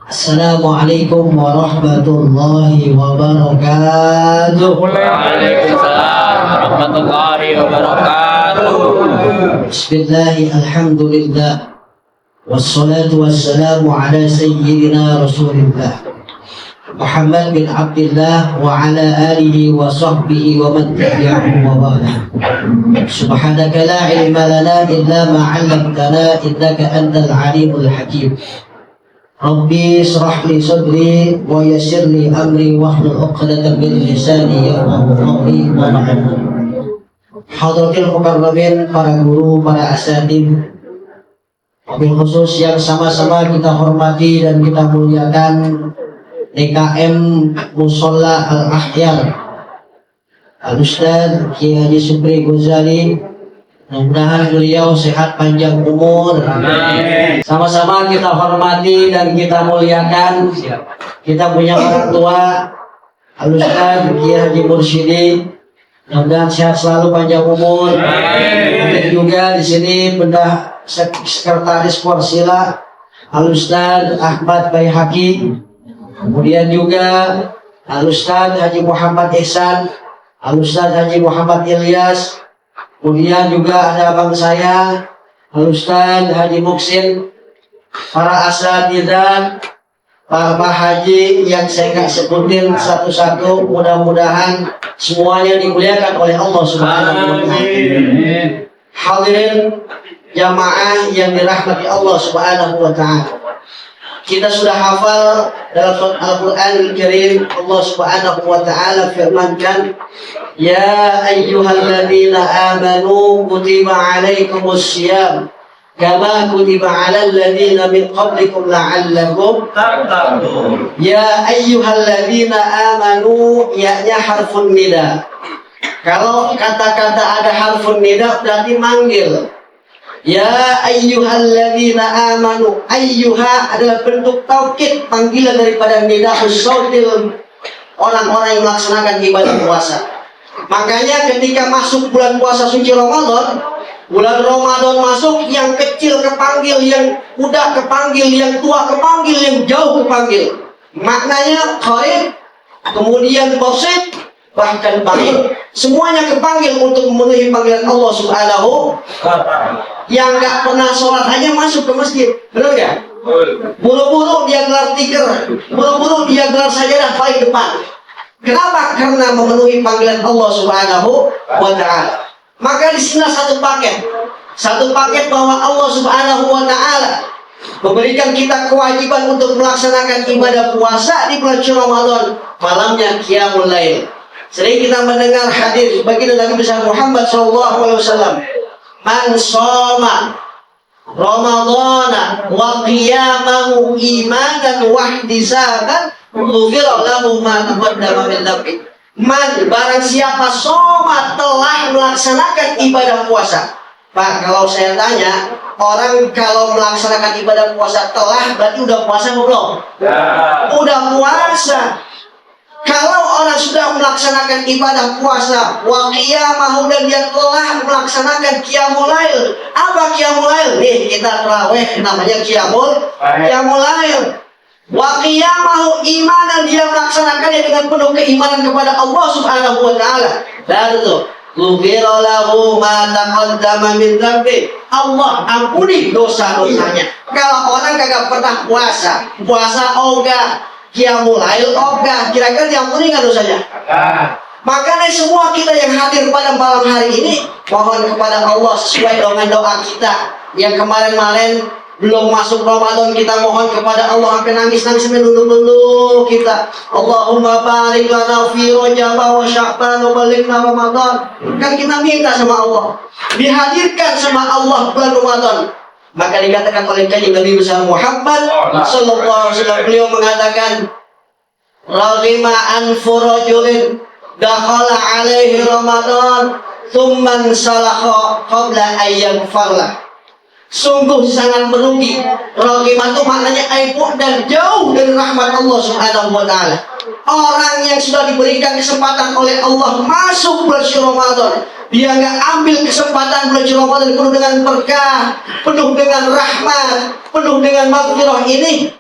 Assalamualaikum warahmatullahi wabarakatuh. Assalamualaikum warahmatullahi wabarakatuh. Waalaikumsalam warahmatullahi wabarakatuh. Bismillahi alhamdulillah. Wassalatu wassalamu ala sayyidina Rasulillah Muhammad bin Abdullah wa ala alihi wa sahbihi wa man tabi'ahu wa ba'dah. Subhanaka la ilma lana illa ma 'allamtana innaka antal alimul hakim. Rabbi israh li sadri wa yassir li amri wahlul 'uqdatam min lisani yafqahu qawli wa ba'd. Hadratil mukarramin, para guru, para asatidz, wabil khusus yang sama-sama kita hormati dan kita muliakan, DKM Musholla Al-Ahyar Al-Ustadz Kiai Haji Supri Ghazali, mudah-mudahan beliau sehat panjang umur. Sama-sama kita hormati dan kita muliakan, kita punya orang tua Al-Ustadz Kiai Haji Mursyidi, mudah-mudahan sehat selalu panjang umur. Dan juga di sini bedah sekretaris Porsila Al-Ustadz Ahmad Baihaqi. Kemudian juga Al-Ustadz Haji Muhammad Ihsan, Al-Ustadz Haji Muhammad Ilyas. Kemudian juga ada abang saya Al-Ustadz Haji Muksin. Para asatidzah, Pak Haji yang saya nggak sebutin satu-satu, mudah-mudahan semuanya dimuliakan oleh Allah Subhanahu wa Ta'ala. Hadirin jamaah yang dirahmati Allah Subhanahu wa Ta'ala, kita sudah hafal dalam surat Al-Quran Al-Karim, Allah Subhanahu wa Ta'ala firmankan, Ya ayyuhalladzina amanu kutiba alaikumus syiyam kama kutiba alal ladzina min qablikum la'allakum tattaqun. Ya ayyuhalladzina amanu, ya harfun nida. Kalau kata-kata ada harfun nida berarti manggil. Ya ayyuhalladzina amanu, ayyuha adalah bentuk taukid, panggilan daripada nidahus sautil, orang-orang yang melaksanakan ibadah puasa. Makanya ketika masuk bulan puasa suci Ramadan, bulan Ramadan masuk, yang kecil kepanggil, yang muda kepanggil, yang tua kepanggil, yang jauh kepanggil. Maknanya qarib, kemudian basit, bahkan baik, semuanya kepanggil untuk memenuhi panggilan Allah Subhanahu wa Ta'ala. Yang nggak pernah sholat hanya masuk ke masjid, benar nggak? Buru-buru dia gelar tikar, buru-buru dia gelar sajadah paling depan. Kenapa? Karena memenuhi panggilan Allah Subhanahu wa Ta'ala. Maka di sini satu paket bahwa Allah Subhanahu wa Ta'ala memberikan kita kewajiban untuk melaksanakan ibadah puasa di bulan Ramadan, malamnya qiyamul lail. Sering kita mendengar hadis baginda Nabi besar Muhammad SAW, man shoma Ramadana wa qiyamahu imanan wa ihtisaban ghufira lahu ma taqaddama min dhanbi. Man, barang siapa shoma, telah melaksanakan ibadah puasa. Pak, kalau saya tanya, orang kalau melaksanakan ibadah puasa telah berarti udah puasa belum? Udah puasa. Kalau orang sudah melaksanakan ibadah puasa, wa qiyamahu, dan dia telah melaksanakan qiyamul lail. Apa qiyamul lail? Nih, kita tarawih namanya qiyamul lail. Wa qiyamahu imanan, dia melaksanakannya dengan penuh keimanan kepada Allah Subhanahu wa Ta'ala. Lalu tuh, ghufira lahu ma taqaddama min dhanbi. Allah ampuni dosa-dosanya. Kalau orang kagak pernah puasa ogah, qiyamul lail ogah, kira-kira diampuni nggak dosanya? Makanya semua kita yang hadir pada malam hari ini, mohon kepada Allah sesuai dengan doa kita yang kemarin-kemarin Belum masuk Ramadan kita mohon kepada Allah sampai nangis-nangis melulu kita. Allahumma barik lana fi Rajab wa Sya'ban wa balighna Ramadan. Kan kita minta sama Allah, dihadirkan sama Allah bulan Ramadan. Maka dikatakan oleh kanjeng Nabi besar Muhammad sallallahu alaihi wasallam, beliau mengatakan, raghima anfu rajulin dakhala alaihi Ramadan thumma salakha qabla ayyam farlah. Sungguh sangat merugi. Raghimah itu maknanya aibu dan jauh dari rahmat Allah Subhanahu wa taala. Orang yang sudah diberikan kesempatan oleh Allah masuk bulan Ramadan, dia nggak ambil kesempatan bulan Ramadan penuh dengan berkah, penuh dengan rahmat, penuh dengan maghfirah ini,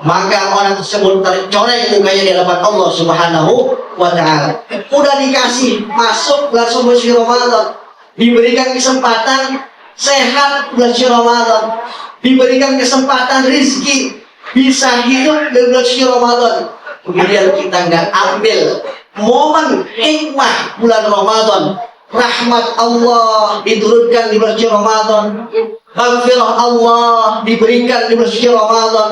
maka orang tersebut tercoreng mukanya di hadapan Allah Subhanahu wa taala. Udah dikasih masuk langsung bulan Ramadan, diberikan kesempatan sehat bulan Ramadan, diberikan kesempatan rizki, bisa hidup di bulan Ramadan. Kemudian kita nggak ambil momen hikmah bulan Ramadan, rahmat Allah diturunkan di bulan Ramadan, maghfirah Allah diberikan di bulan Ramadan.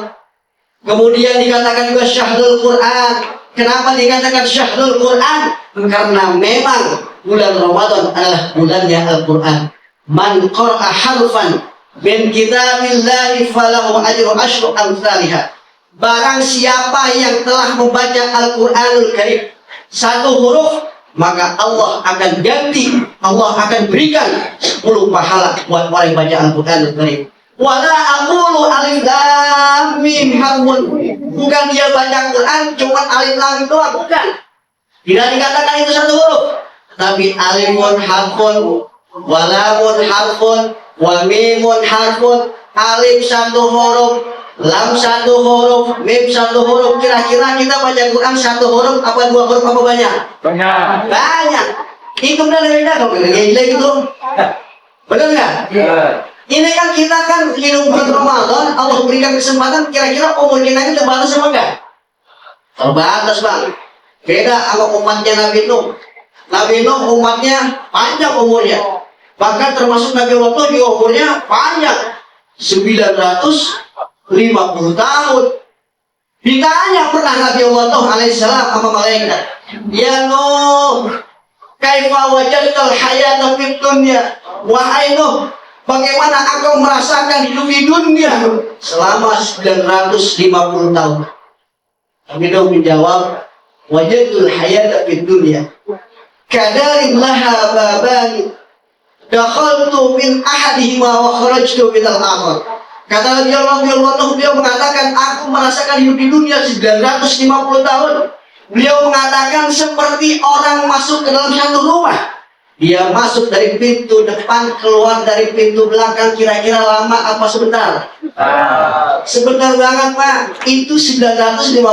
Kemudian dikatakan juga syahrul Quran. Kenapa dikatakan syahrul Quran? Karena memang bulan Ramadan adalah bulannya Al-Quran. Man qara'a harfan min kitabillahi falahu ajru asyru amsalihah. Barang siapa yang telah membaca Al-Quranul Karim satu huruf, maka Allah akan ganti, Allah akan berikan 10 pahala buat orang yang baca Al-Quranul Karim. Wala aqulu alif lam mim harfun. Bukan dia baca Quran cuma alif lam doang, bukan. Tidak dikatakan itu satu huruf, tapi alimun harfun, walamun harfun, wa mimun harfun. Alif satu huruf, lam satu huruf, mim satu huruf. Kira-kira kita baca Quran satu huruf apa 2 huruf apa banyak? Banyak. Itu udah beda dong, gila gitu. Benar nggak? Ini kan kita kan hidup bulan Ramadan, Allah berikan kesempatan. Kira-kira umur kita ini terbatas apa enggak? Terbatas, Bang. Beda sama umatnya Nabi Nuh. Nabi Nuh umatnya panjang umurnya. Bahkan termasuk Nabi Allah juga umurnya panjang, 950 tahun. Ditanya pernah Nabi Allah alaihissalam sama malaikat, ya Nuh, kaifa wajadtal hayata fid dunya? Wahai Nuh, bagaimana engkau merasakan hidup di dunia selama 950 tahun? Nabi Nuh menjawab, wajadtul hayata fid dunya kadarin laha babani dakhaltu min ahadihima wa kharajtu min al-akhar. Kata Nabi Allah, beliau mengatakan, aku merasakan hidup di dunia 950 tahun. Beliau mengatakan seperti orang masuk ke dalam satu rumah. Dia masuk dari pintu depan, keluar dari pintu belakang. Kira-kira lama apa sebentar? Sebentar banget, Pak. Itu 950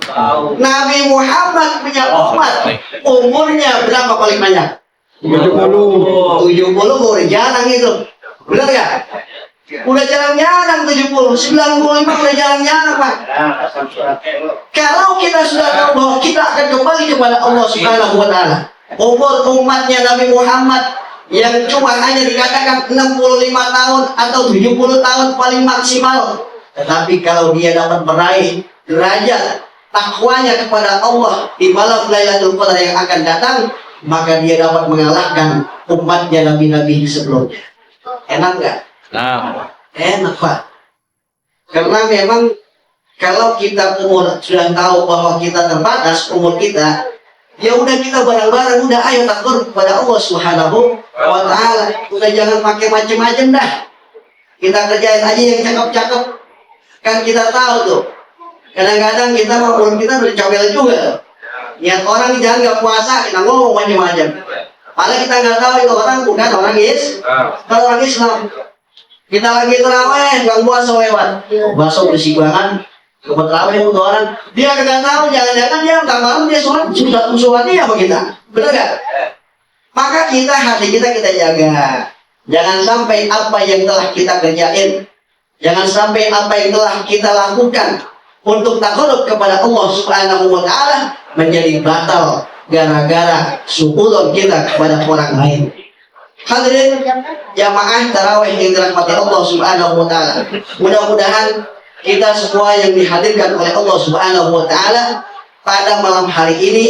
tahun. Nabi Muhammad punya umat, umurnya berapa paling banyak? 70 udah jarang itu. Benar gak? Udah jarang-jarang 70, 95 udah jarang-jarang, Pak. Kalau kita sudah tahu bahwa kita akan kembali kepada Allah Subhanahu wa taala, umur umatnya Nabi Muhammad yang cuma hanya dikatakan 65 tahun atau 70 tahun paling maksimal, tetapi kalau dia dapat meraih derajat takwanya kepada Allah di malam Lailatul Qadar yang akan datang, maka dia dapat mengalahkan umatnya nabi-nabi sebelumnya. Enak nggak? Nah, Enak, Pak. Karena memang kalau kita umur sudah tahu bahwa kita terbatas umur kita, ya udah kita bareng-bareng, udah ayo takbir kepada Allah Subhanahu wa taala. Udah jangan pakai macam-macam dah. Kita kerjain aja yang cakep-cakep. Kan kita tahu tuh. Kadang-kadang kita mau kita bercawel juga. Niat orang jangan nggak puasa, kita ngomong macam-macam. Padahal kita nggak tahu itu orang bukan orang orang Islam. Kita lagi terawih, nggak puasa lewat. Bakso bersih banget. Kemudian terawih untuk orang, dia nggak tahu, jangan-jangan dia nggak malam dia sholat sudah musuhan dia sama kita, benar nggak? Maka hati kita jaga. Jangan sampai apa yang telah kita kerjain, jangan sampai apa yang telah kita lakukan untuk takarrub kepada Allah Subhanahu wa taala menjadi batal gara-gara suudzon kita kepada orang lain. Hadirin jamaah tarawih yang dirahmati Allah Subhanahu wa taala. Mudah-mudahan kita semua yang dihadirkan oleh Allah Subhanahu wa taala pada malam hari ini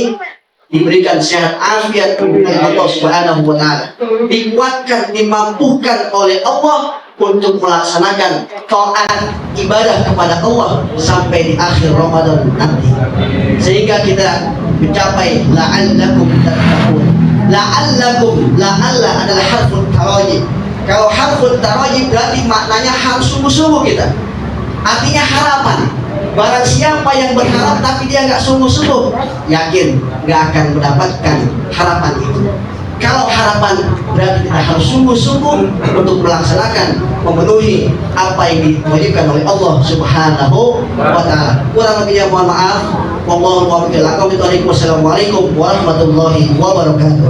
diberikan sehat afiat oleh Allah Subhanahu wa taala. Dikuatkan, dimampukan oleh Allah untuk melaksanakan taat ibadah kepada Allah sampai di akhir Ramadan nanti. Sehingga kita mencapai la'allakum tattaqun. La'allakum, la'alla adalah harfun tarajim. Kalau harfun tarajim berarti maknanya harus sungguh-sungguh kita. Artinya harapan. Barang siapa yang berharap tapi dia nggak sungguh-sungguh, yakin nggak akan mendapatkan harapan itu. Kalau harapan berarti kita harus sungguh-sungguh untuk melaksanakan, memenuhi apa yang diwajibkan oleh Allah Subhanahu wa taala. Kurang lebihnya mohon maaf. Wassalamualaikum warahmatullahi wabarakatuh.